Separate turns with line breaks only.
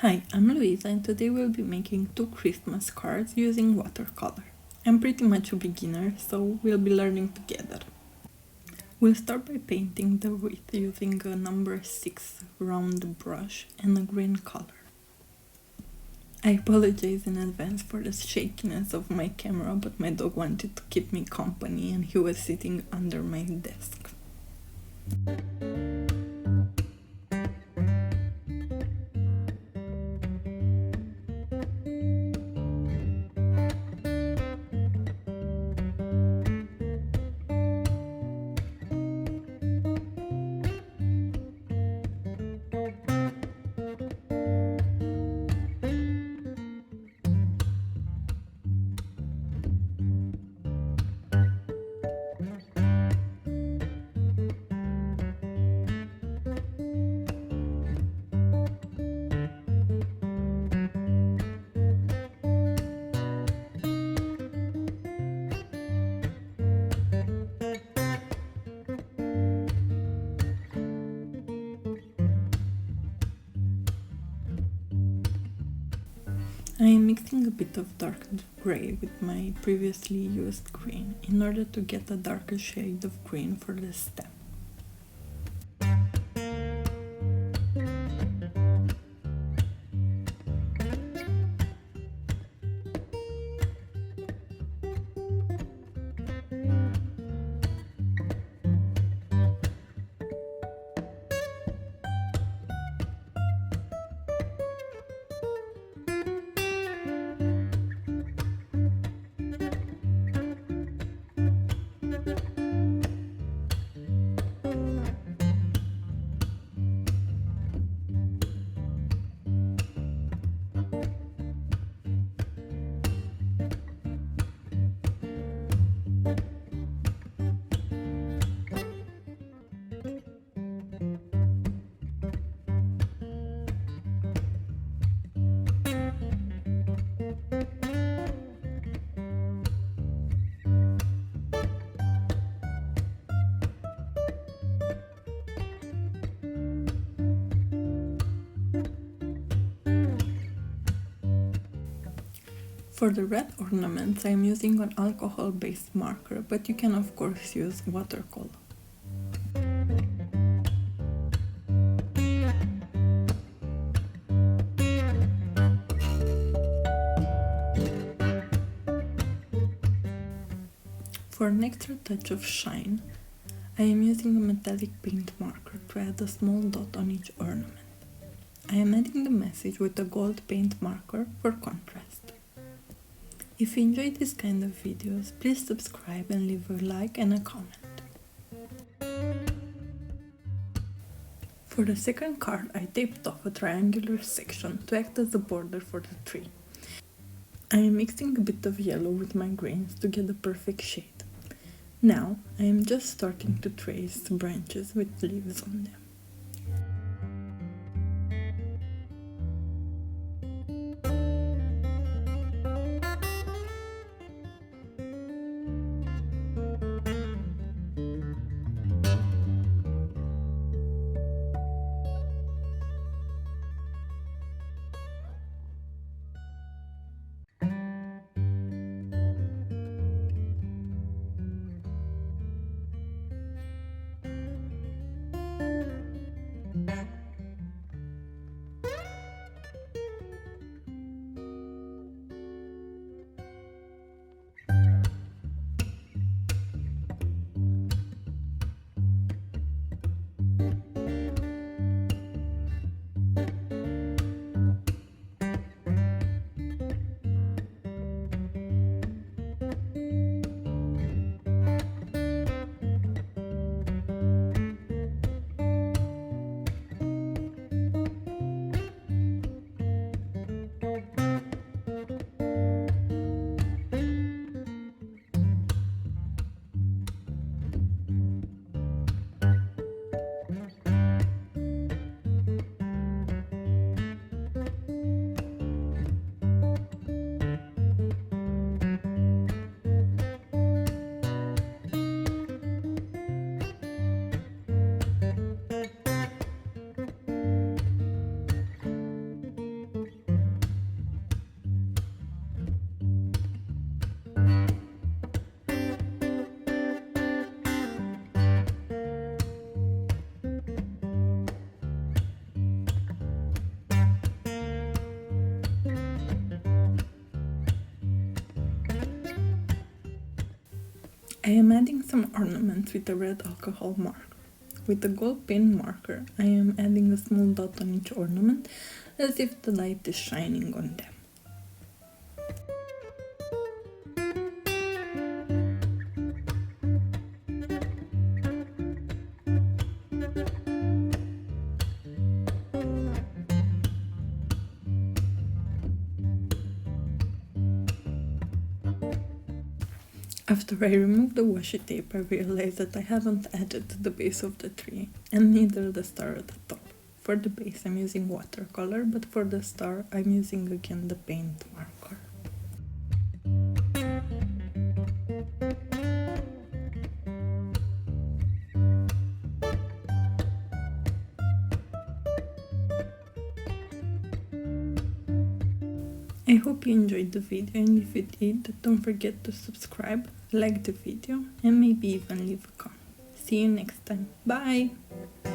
Hi, I'm Luiza and today we'll be making 2 Christmas cards using watercolor. I'm pretty much a beginner, so we'll be learning together. We'll start by painting the wreath using a number 6 round brush and a green color. I apologize in advance for the shakiness of my camera, but my dog wanted to keep me company and he was sitting under my desk. I am mixing a bit of dark gray with my previously used green in order to get a darker shade of green for the stem. For the red ornaments, I am using an alcohol-based marker, but you can of course use watercolor. For an extra touch of shine, I am using a metallic paint marker to add a small dot on each ornament. I am adding the message with a gold paint marker for contrast. If you enjoyed this kind of videos, please subscribe and leave a like and a comment. For the second card, I taped off a triangular section to act as a border for the tree. I am mixing a bit of yellow with my greens to get the perfect shade. Now, I am just starting to trace branches with leaves on them. I am adding some ornaments with a red alcohol marker. With a gold pen marker, I am adding a small dot on each ornament as if the light is shining on them. After I removed the washi tape, I realized that I haven't added the base of the tree, and neither the star at the top. For the base I'm using watercolor, but for the star I'm using again the paint marker. I hope you enjoyed the video, and if you did, don't forget to subscribe, like the video, and maybe even leave a comment. See you next time. Bye!